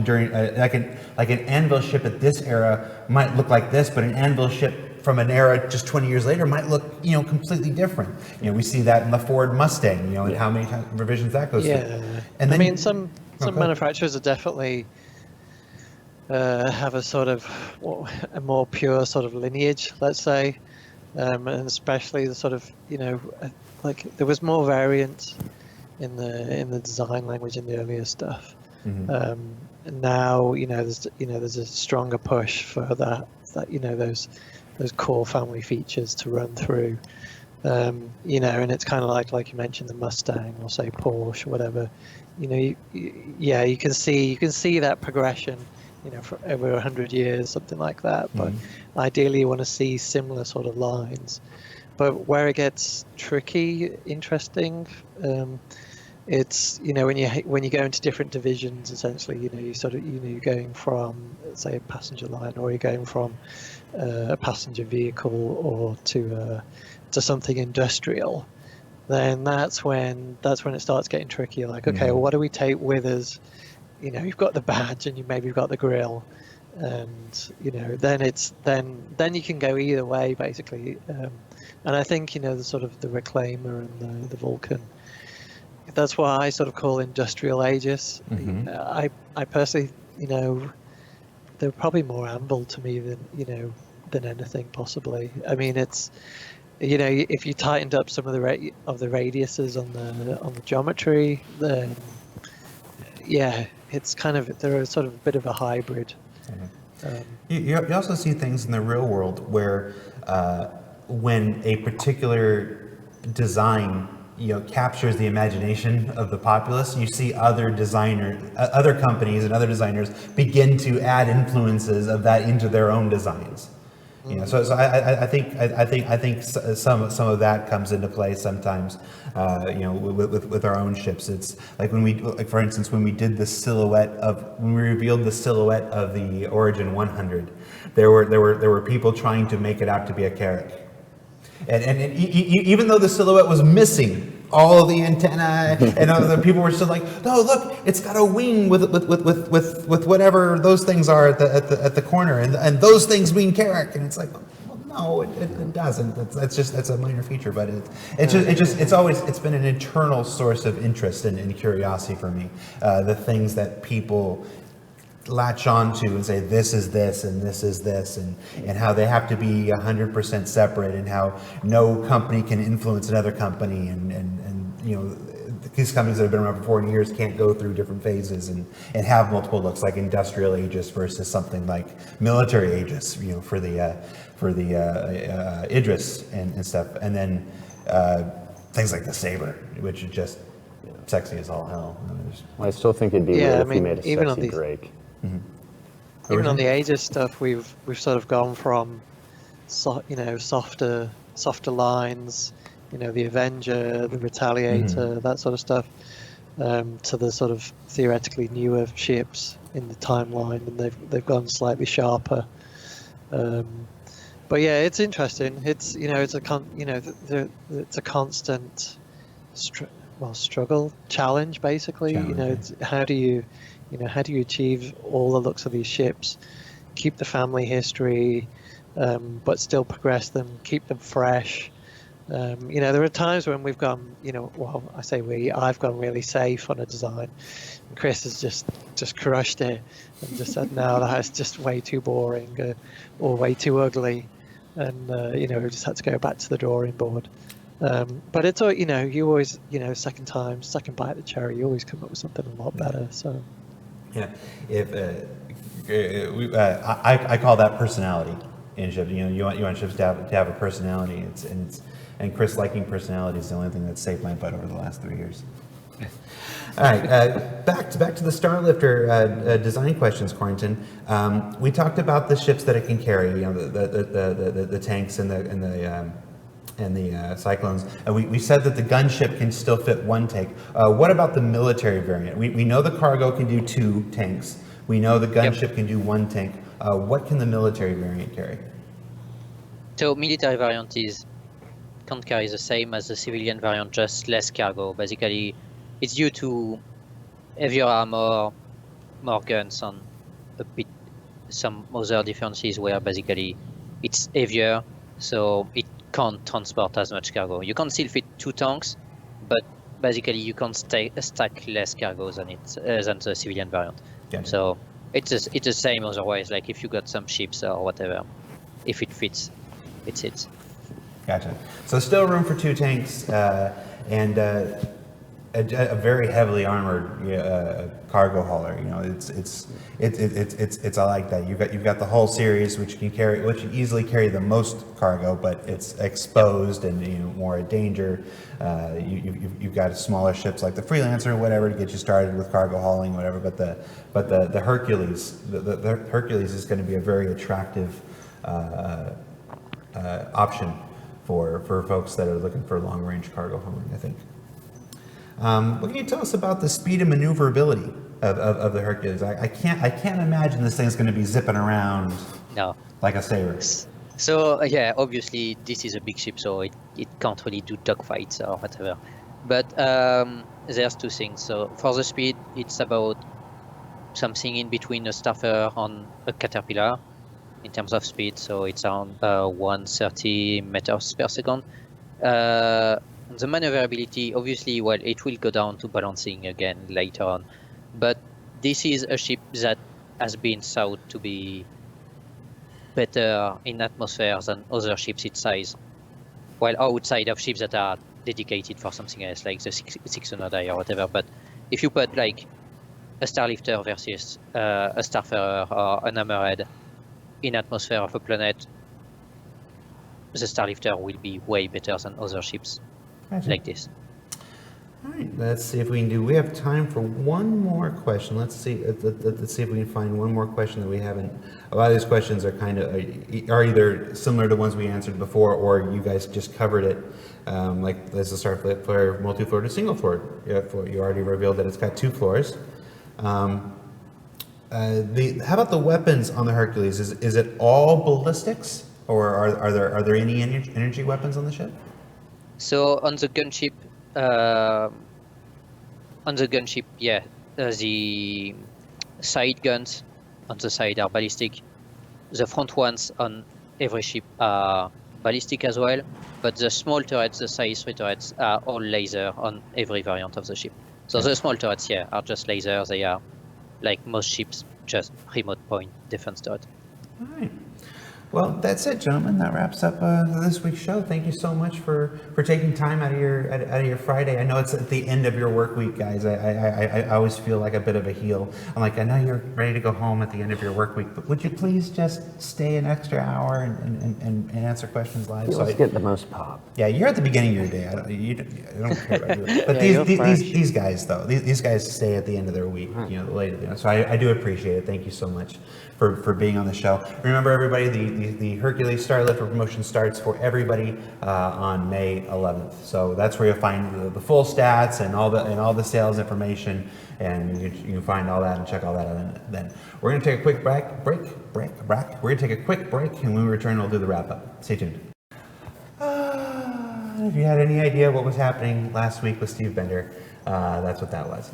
during like an Anvil ship at this era might look like this, but an Anvil ship from an era just 20 years later might look, completely different. We see that in the Ford Mustang, and how many revisions that goes through. And then, some manufacturers are definitely have a sort of a more pure sort of lineage, let's say, and especially the sort of like there was more variance in the design language in the earlier stuff. And now there's a stronger push for that those core family features to run through. And it's kind of like you mentioned the Mustang or say Porsche or whatever. You can see that progression. For over 100 years, something like that. But ideally, you want to see similar sort of lines. But where it gets tricky, interesting, it's when you go into different divisions. Essentially, you're going from, say, a passenger line, or you're going from a passenger vehicle, or to something industrial. Then that's when it starts getting tricky. Like, okay, well, what do we take with us? You've got the badge and maybe you've got the grill, and then you can go either way basically. And I think the sort of the Reclaimer and the Vulcan, that's what I sort of call industrial Aegis. I personally, they're probably more Anvil to me than than anything possibly. I mean, it's, you know, if you tightened up some of the radiuses on the geometry, then yeah, it's kind of, they're sort of a bit of a hybrid. You also see things in the real world where when a particular design, you know, captures the imagination of the populace, you see other other companies and other designers begin to add influences of that into their own designs. You know, so I think some of that comes into play sometimes. You know, with our own ships, it's like for instance, when we revealed the silhouette of the Origin 100, there were people trying to make it out to be a Carrack, and even though the silhouette was missing all of the antenna, and other people were still like, no, look, it's got a wing with whatever those things are at the corner, and those things mean Carrack, and it's like, well, no, it doesn't. That's a minor feature, but it's been an internal source of interest and curiosity for me. The things that people latch onto and say, this is this and this is this, and how they have to be 100% separate, and how no company can influence another company, and you know, these companies that have been around for 40 years can't go through different phases and have multiple looks, like industrial Aegis versus something like military Aegis, you know, for the Idris and stuff, and then things like the Saber, which is just sexy as all hell. I still think it'd be weird if we made a sexy Drake. Even on the Aegis stuff, we've sort of gone from, you know, softer lines, you know, the Avenger, the Retaliator, that sort of stuff, to the sort of theoretically newer ships in the timeline, and they've gone slightly sharper. But yeah, it's interesting. It's, you know, it's a constant struggle, challenge, basically. You know, it's, how do you achieve all the looks of these ships, keep the family history, but still progress them, keep them fresh. You know, there are times when we've gone, you know, well, I say I've gone really safe on a design, and Chris has just crushed it and just said, no, that's just way too boring, or way too ugly, and you know, we just had to go back to the drawing board. But it's all, you know, you always, you know, second bite at the cherry, you always come up with something a lot better. So yeah, I call that personality in ships. You know, you want ships to have a personality. And Chris liking personality is the only thing that's saved my butt over the last 3 years. All right, back to the Starlifter design questions, Corentin. We talked about the ships that it can carry. You know, the tanks and the Cyclones. We said that the gunship can still fit one tank. What about the military variant? We know the cargo can do 2 tanks. We know the gunship can do 1 tank. What can the military variant carry? So military variant can't carry the same as the civilian variant, just less cargo. Basically, it's due to heavier armor, more guns, and a bit some other differences where basically it's heavier, so it can't transport as much cargo. You can still fit 2 tanks, but basically you can stack less cargo than the civilian variant. Gotcha. So it's the same otherwise. Like if you got some ships or whatever, if it fits, it fits. Gotcha. So still room for 2 tanks and a very heavily armored cargo hauler. You know, it's I like that. You've got the whole series, which can easily carry the most cargo, but it's exposed and, you know, more a danger. You've got smaller ships like the Freelancer or whatever to get you started with cargo hauling, whatever. But the Hercules, the Hercules is going to be a very attractive option for folks that are looking for long-range cargo hauling, I think. What can you tell us about the speed and maneuverability of the Hercules? I can't imagine this thing's going to be zipping around like a Saber. So yeah, obviously this is a big ship, so it can't really do dogfights or whatever. But there's 2 things. So for the speed, it's about something in between a Starfarer and a Caterpillar in terms of speed. So it's around 130 meters per second. The maneuverability, obviously, well, it will go down to balancing again later on. But this is a ship that has been thought to be better in atmosphere than other ships its size. Well, outside of ships that are dedicated for something else, like the 600i or whatever. But if you put like a Starlifter versus a Starfarer or an Hammerhead in atmosphere of a planet, the Starlifter will be way better than other ships like this. All right, let's see if we can do. We have time for one more question. Let's see. Let's see if we can find one more question that we haven't. A lot of these questions are are either similar to ones we answered before, or you guys just covered it. Like there's a Starlifter multi-floor to single floor. You already revealed that it's got 2 floors. How about the weapons on the Hercules? Is it all ballistics, or are there any energy weapons on the ship? So on the gunship, yeah, the side guns on the side are ballistic. The front ones on every ship are ballistic as well, but the small turrets, the size 3 turrets, are all laser on every variant of the ship. So the small turrets, yeah, are just laser. They are, like most ships, just remote point defense turret. All right. Well, that's it, gentlemen. That wraps up this week's show. Thank you so much for taking time out of your Friday. I know it's at the end of your work week, guys. I always feel like a bit of a heel. I'm like, I know you're ready to go home at the end of your work week, but would you please just stay an extra hour and answer questions live? Let's get the most pop. Yeah, you're at the beginning of your day. I don't care about you. But these guys, though, these guys stay at the end of their week, later. So I do appreciate it. Thank you so much for being on the show. Remember, everybody, the Hercules Starlifter promotion starts for everybody on May 11th. So that's where you'll find the full stats and all the sales information, and you can find all that and check all that out then. We're going to take a quick break. We're going to take a quick break, and when we return, we'll do the wrap up. Stay tuned. If you had any idea what was happening last week with Steve Bender, that's what that was.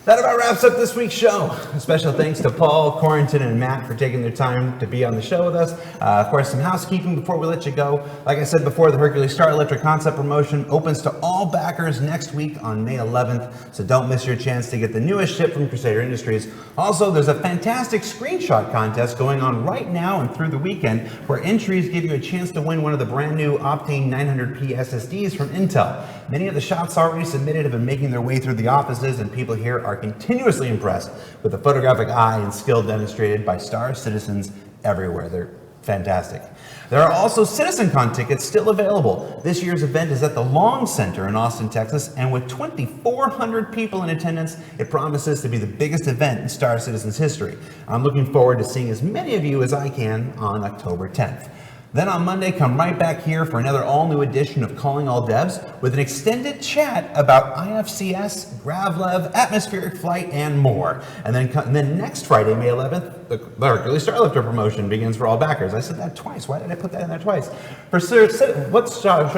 That about wraps up this week's show. A special thanks to Paul, Corentin, and Matt for taking their time to be on the show with us. Of course, some housekeeping before we let you go. Like I said before, the Hercules Starlifter concept promotion opens to all backers next week on May 11th, so don't miss your chance to get the newest ship from Crusader Industries. Also, there's a fantastic screenshot contest going on right now and through the weekend, where entries give you a chance to win one of the brand new Optane 900p SSDs from Intel. Many of the shots already submitted have been making their way through the offices, and people here are continuously impressed with the photographic eye and skill demonstrated by star citizens everywhere. They're fantastic. There are also CitizenCon tickets still available. This year's event is at the Long Center in Austin, Texas, and with 2,400 people in attendance, it promises to be the biggest event in Star Citizen's history. I'm looking forward to seeing as many of you as I can on October 10th. Then on Monday, come right back here for another all-new edition of Calling All Devs with an extended chat about IFCS, Gravlev, atmospheric flight, and more. And then next Friday, May 11th, the Hercules Starlifter promotion begins for all backers. I said that twice. Why did I put that in there twice? What show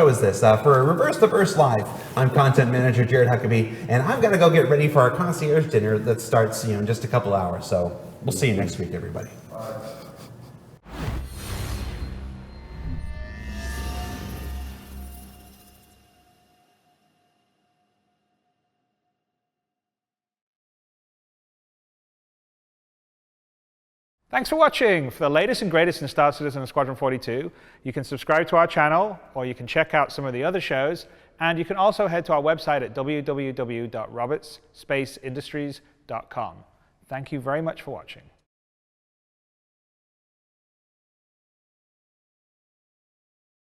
is this? For Reverse the Verse Live, I'm content manager Jared Huckabee, and I've got to go get ready for our concierge dinner that starts in just a couple hours. So we'll see you next week, everybody. Thanks for watching. For the latest and greatest in Star Citizen and Squadron 42, you can subscribe to our channel, or you can check out some of the other shows, and you can also head to our website at www.robertspaceindustries.com. Thank you very much for watching.